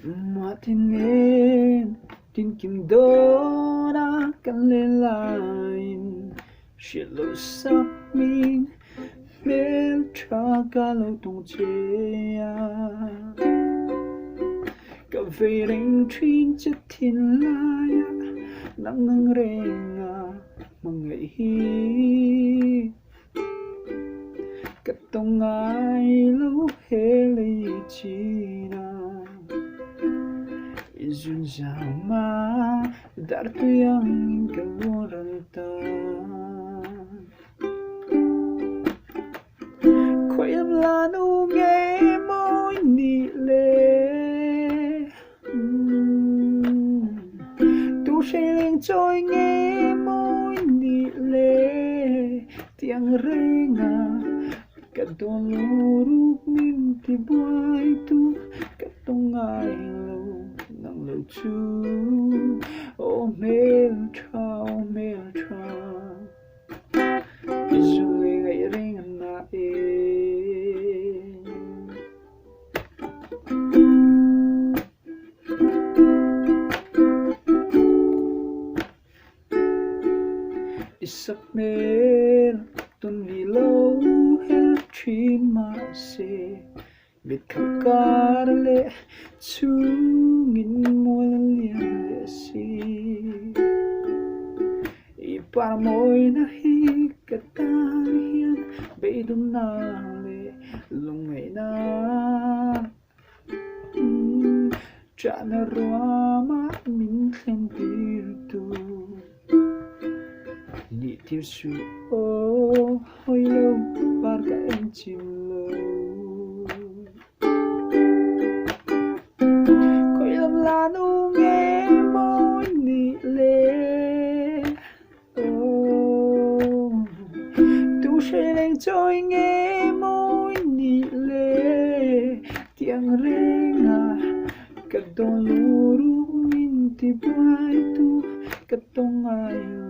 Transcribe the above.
Matinin tin kim dona kan le lain shilo sap min mel tra ka lo tung chia ka ve reng trin chất thiên lai nắng ngang reng mang ngày hi ka tong ai lo he le chi na izun sama dar tu yang kaloraltan khoyam lanu nge moi ni le tu shailing choi nge moi ni le tiang renga kadon luru min ti buai tu katong ai lo nang lo chu oh mel tra izuli ngai ring na e isak mel tun ni lo hel trin ma se bit khakar le chungin mol lian le si ipar moi na hi katar hian beidum na le lungai na chana ruama min khen tir tu ni tir su o hoi lo par ka em chim lo lanu nge moi ni le oh tu shailing choi nge moi ni le tiang renga kadon luru min ti bai tu katong ai